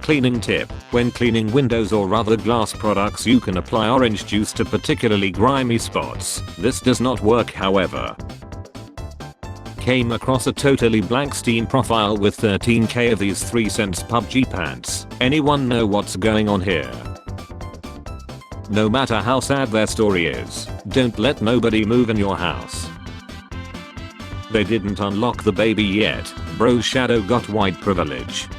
Cleaning tip: when cleaning windows or other glass products, you can apply orange juice to particularly grimy spots. This does not work, however. Came across a totally blank Steam profile with 13k of these 3 cents PUBG pants. Anyone know what's going on here? No matter how sad their story is, don't let nobody move in your house. They didn't unlock the baby yet. Bro's shadow got white privilege.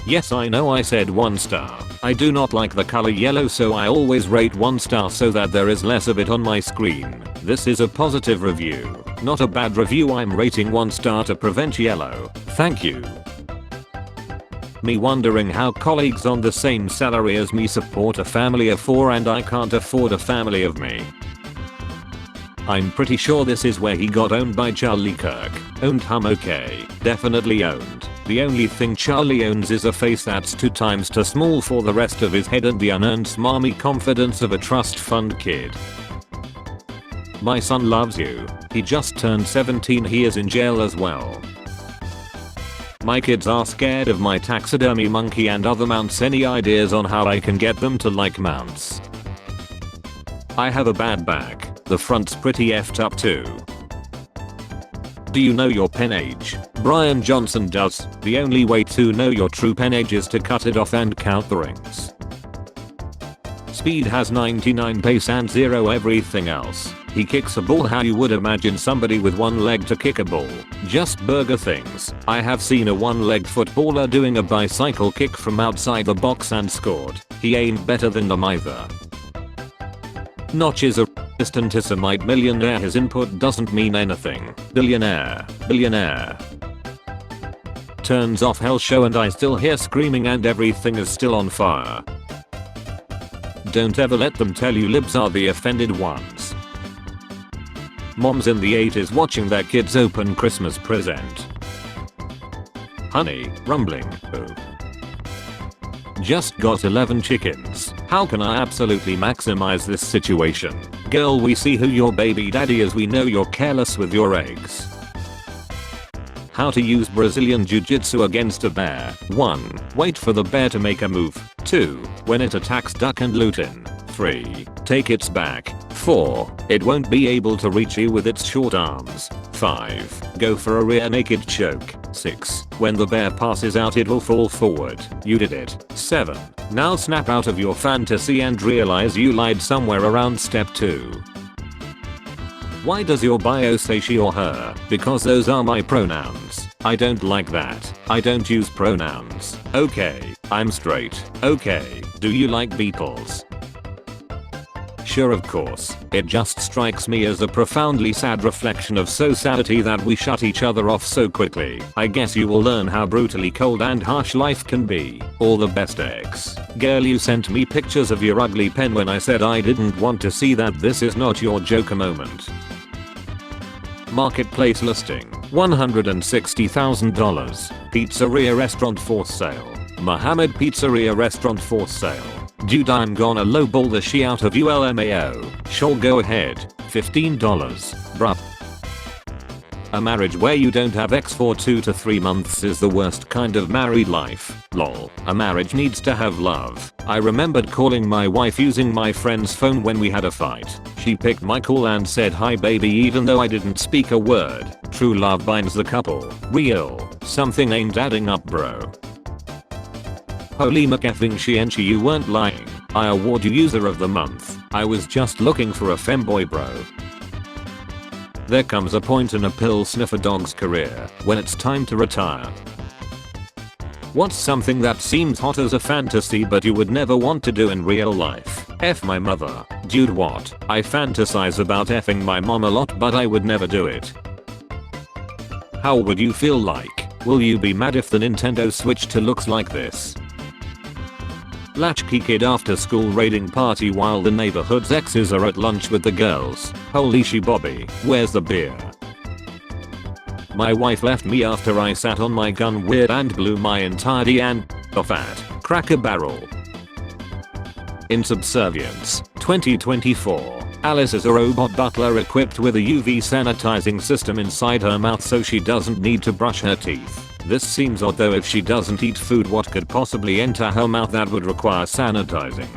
Yes, I know I said 1 star. I do not like the color yellow, so I always rate 1 star so that there is less of it on my screen. This is a positive review, not a bad review. I'm rating 1 star to prevent yellow. Thank you. Me wondering how colleagues on the same salary as me support a family of 4 and I can't afford a family of me. I'm pretty sure this is where he got owned by Charlie Kirk. Owned him, okay, definitely owned. The only thing Charlie owns is a face that's 2 times too small for the rest of his head and the unearned smarmy confidence of a trust fund kid. My son loves you. He just turned 17. He is in jail as well. My kids are scared of my taxidermy monkey and other mounts. Any ideas on how I can get them to like mounts? I have a bad back. The front's pretty effed up too. Do you know your pen age? Brian Johnson does. The only way to know your true pen age is to cut it off and count the rings. Speed has 99, pace and 0 everything else. He kicks a ball how you would imagine somebody with 1 leg to kick a ball. Just burger things. I have seen a 1-legged footballer doing a bicycle kick from outside the box and scored. He ain't better than them either. Notch is a racist anti-Semite millionaire. His input doesn't mean anything. Billionaire. Billionaire. Turns off hell show and I still hear screaming and everything is still on fire. Don't ever let them tell you libs are the offended ones. Moms in the 80s watching their kids open Christmas present. Honey, rumbling. Oh. Just got 11 chickens. How can I absolutely maximize this situation? Girl, we see who your baby daddy is. We know you're careless with your eggs. How to use Brazilian Jiu-Jitsu against a bear. 1. Wait for the bear to make a move. 2. When it attacks, duck and loot in. 3. Take its back. 4. It won't be able to reach you with its short arms. 5. Go for a rear naked choke. 6. When the bear passes out, it will fall forward. You did it. 7. Now snap out of your fantasy and realize you lied somewhere around step 2. Why does your bio say she or her? Because those are my pronouns. I don't like that. I don't use pronouns. Okay, I'm straight. Okay, do you like Beatles? Sure, of course. It just strikes me as a profoundly sad reflection of society that we shut each other off so quickly. I guess you will learn how brutally cold and harsh life can be. All the best, ex. Girl, you sent me pictures of your ugly pen when I said I didn't want to see that. This is not your Joker moment. Marketplace listing $160,000. Pizzeria restaurant for sale. Mohammed Pizzeria restaurant for sale. Dude, I'm gonna lowball the shit out of you, LMAO. Sure, go ahead. $15. Bruh. A marriage where you don't have sex for 2 to 3 months is the worst kind of married life. Lol. A marriage needs to have love. I remembered calling my wife using my friend's phone when we had a fight. She picked my call and said hi baby even though I didn't speak a word. True love binds the couple. Real. Something ain't adding up, bro. Holy McEffing she, you weren't lying. I award you user of the month. I was just looking for a femboy, bro. There comes a point in a pill sniffer dog's career when it's time to retire. What's something that seems hot as a fantasy but you would never want to do in real life? F my mother. Dude, what? I fantasize about effing my mom a lot but I would never do it. How would you feel like? Will you be mad if the Nintendo Switch 2 looks like this? Latchkey kid after school raiding party while the neighborhood's exes are at lunch with the girls. Holy she Bobby, where's the beer? My wife left me after I sat on my gun weird and blew my entire D and off at Cracker Barrel. In Subservience 2024, Alice is a robot butler equipped with a UV sanitizing system inside her mouth so she doesn't need to brush her teeth. This seems odd though. If she doesn't eat food, what could possibly enter her mouth that would require sanitizing?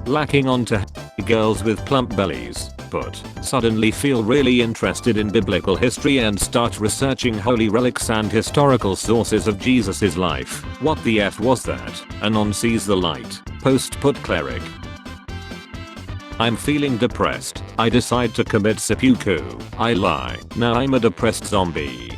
Lacking onto girls with plump bellies, but suddenly feel really interested in biblical history and start researching holy relics and historical sources of Jesus' life. What the F was that? Anon sees the light. Post put cleric. I'm feeling depressed. I decide to commit seppuku. I lie. Now I'm a depressed zombie.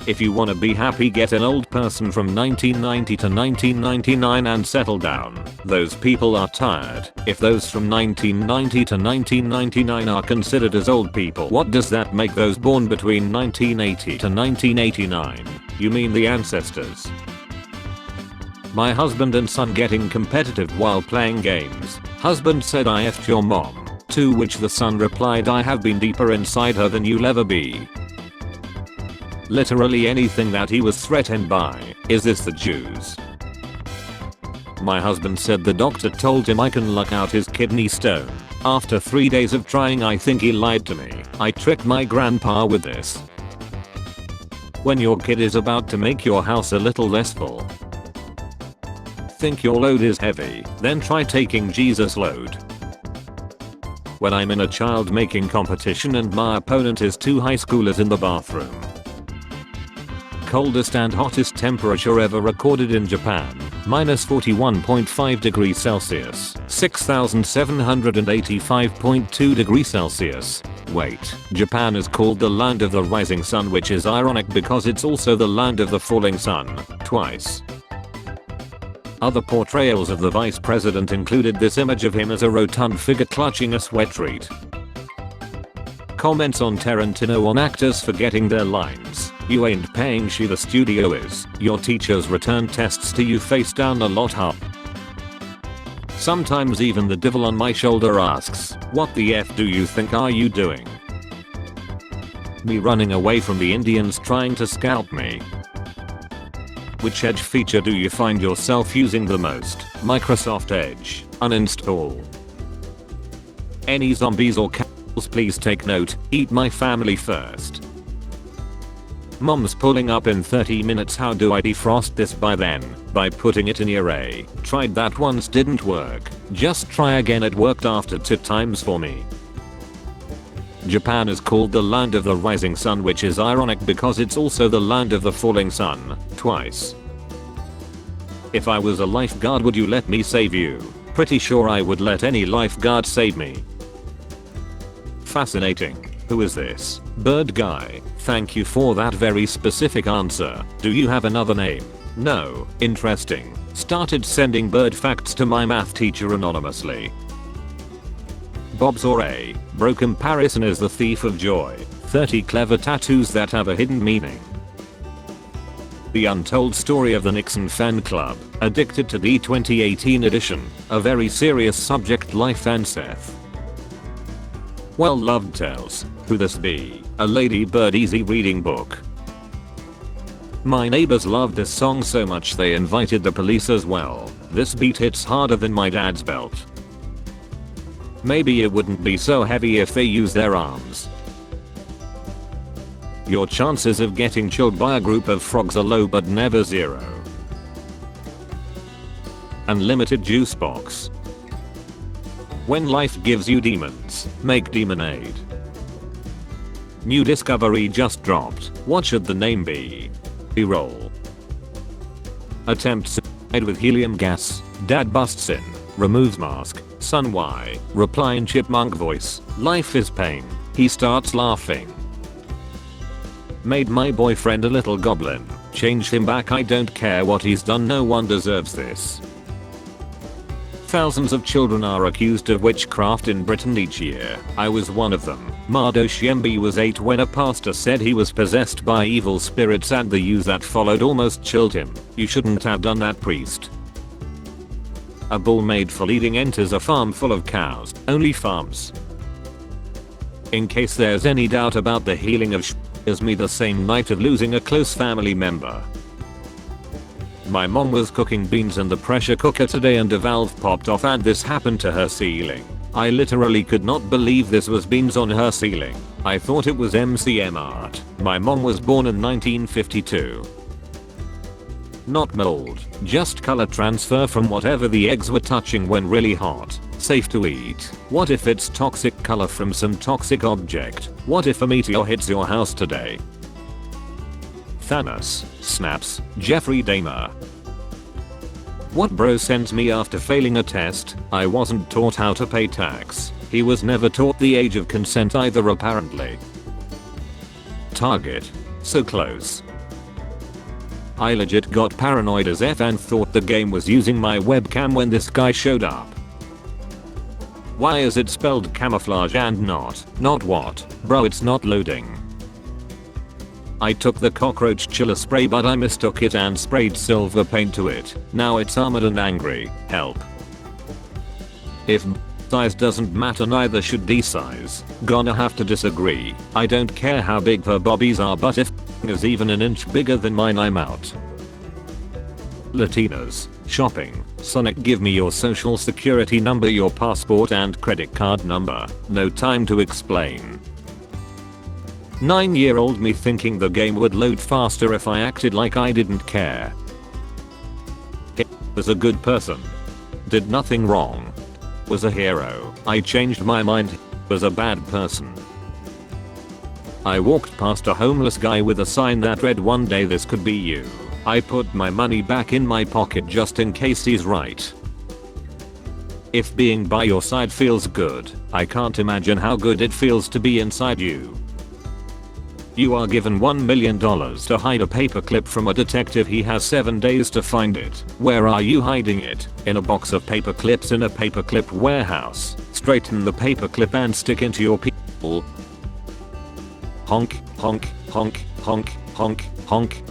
If you wanna be happy, get an old person from 1990 to 1999 and settle down. Those people are tired. If those from 1990 to 1999 are considered as old people, what does that make those born between 1980 to 1989? You mean the ancestors? My husband and son getting competitive while playing games. Husband said, I effed your mom. To which the son replied, I have been deeper inside her than you'll ever be. Literally anything that he was threatened by. Is this the Jews? My husband said the doctor told him I can luck out his kidney stone. After 3 days of trying, I think he lied to me. I tricked my grandpa with this. When your kid is about to make your house a little less full, think your load is heavy, then try taking Jesus' load. When I'm in a child making competition and my opponent is 2 high schoolers in the bathroom. Coldest and hottest temperature ever recorded in Japan, -41.5 degrees Celsius, 6,785.2 degrees Celsius. Wait, Japan is called the land of the rising sun, which is ironic because it's also the land of the falling sun, twice. Other portrayals of the vice president included this image of him as a rotund figure clutching a sweat treat. Comments on Tarantino on actors forgetting their lines. You ain't paying, she the studio is. Your teachers return tests to you face down a lot up. Sometimes even the devil on my shoulder asks, what the F do you think are you doing? Me running away from the Indians trying to scalp me. Which Edge feature do you find yourself using the most? Microsoft Edge. Uninstall. Any zombies or cows, please take note. Eat my family first. Mom's pulling up in 30 minutes. How do I defrost this by then? By putting it in your A. Tried that once, didn't work. Just try again, it worked after 2 times for me. Japan is called the land of the rising sun, which is ironic because it's also the land of the falling sun, twice. If I was a lifeguard, would you let me save you? Pretty sure I would let any lifeguard save me. Fascinating. Who is this? Bird guy. Thank you for that very specific answer. Do you have another name? No. Interesting. Started sending bird facts to my math teacher anonymously. Bob's or A. Bro comparison is the thief of joy. 30 clever tattoos that have a hidden meaning. The untold story of the Nixon fan club, addicted to the 2018 edition, a very serious subject, life and Seth. Well loved tales. Who this be? A lady bird easy reading book. My neighbors loved this song so much they invited the police as well. This beat hits harder than my dad's belt. Maybe it wouldn't be so heavy if they use their arms. Your chances of getting chilled by a group of frogs are low but never zero. Unlimited juice box. When life gives you demons, make demonade. New discovery just dropped. What should the name be? B-roll. Attempt suicide with helium gas. Dad busts in. Removes mask. Son why? Reply in chipmunk voice. Life is pain. He starts laughing. Made my boyfriend a little goblin. Change him back. I don't care what he's done. No one deserves this. Thousands of children are accused of witchcraft in Britain each year. I was one of them. Mardo Shembi was 8 when a pastor said he was possessed by evil spirits, and the use that followed almost chilled him. You shouldn't have done that, priest. A bull made for leading enters a farm full of cows. Only farms. In case there's any doubt about the healing of is me the same night of losing a close family member. My mom was cooking beans in the pressure cooker today and a valve popped off and this happened to her ceiling. I literally could not believe this was beans on her ceiling. I thought it was MCM art. My mom was born in 1952. Not mold, just color transfer from whatever the eggs were touching when really hot. Safe to eat. What if it's toxic color from some toxic object? What if a meteor hits your house today? Thanos, snaps, Jeffrey Dahmer. What bro sent me after failing a test? I wasn't taught how to pay tax. He was never taught the age of consent either apparently. Target. So close. I legit got paranoid as F and thought the game was using my webcam when this guy showed up. Why is it spelled camouflage and not what? Bro, it's not loading. I took the cockroach killer spray but I mistook it and sprayed silver paint to it. Now it's armored and angry. Help. If size doesn't matter, neither should D size. Gonna have to disagree. I don't care how big her bobbies are, but if is even an inch bigger than mine, I'm out. Latinas. Shopping. Sonic, give me your social security number, your passport and credit card number. No time to explain. 9-year-old me thinking the game would load faster if I acted like I didn't care. He was a good person. Did nothing wrong. Was a hero. I changed my mind. He was a bad person. I walked past a homeless guy with a sign that read, "One day this could be you." I put my money back in my pocket just in case he's right. If being by your side feels good, I can't imagine how good it feels to be inside you. You are given $1 million to hide a paperclip from a detective. He has 7 days to find it. Where are you hiding it? In a box of paperclips in a paperclip warehouse. Straighten the paperclip and stick into your people. Honk, honk, honk, honk, honk, honk.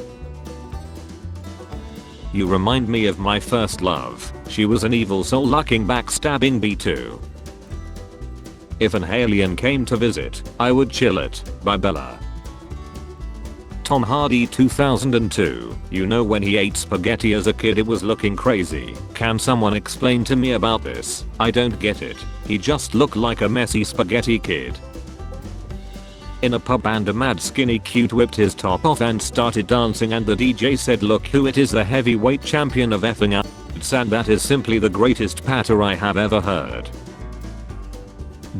You remind me of my first love. She was an evil soul looking backstabbing B2. If an alien came to visit, I would chill it. By Bella. Tom Hardy 2002. You know, when he ate spaghetti as a kid it was looking crazy. Can someone explain to me about this? I don't get it. He just looked like a messy spaghetti kid. In a pub and a mad skinny cute whipped his top off and started dancing and the DJ said, "Look who it is, the heavyweight champion of effing out." And that is simply the greatest patter I have ever heard.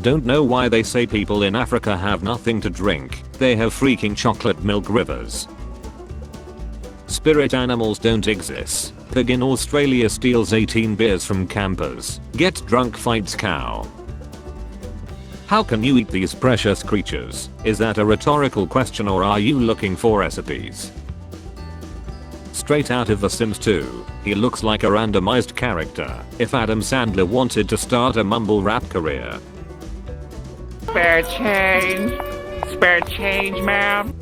Don't know why they say people in Africa have nothing to drink. They have freaking chocolate milk rivers. Spirit animals don't exist. Pig in Australia steals 18 beers from campers. Get drunk, fights cow. How can you eat these precious creatures? Is that a rhetorical question or are you looking for recipes? Straight out of The Sims 2. He looks like a randomized character. If Adam Sandler wanted to start a mumble rap career. Spare change, ma'am.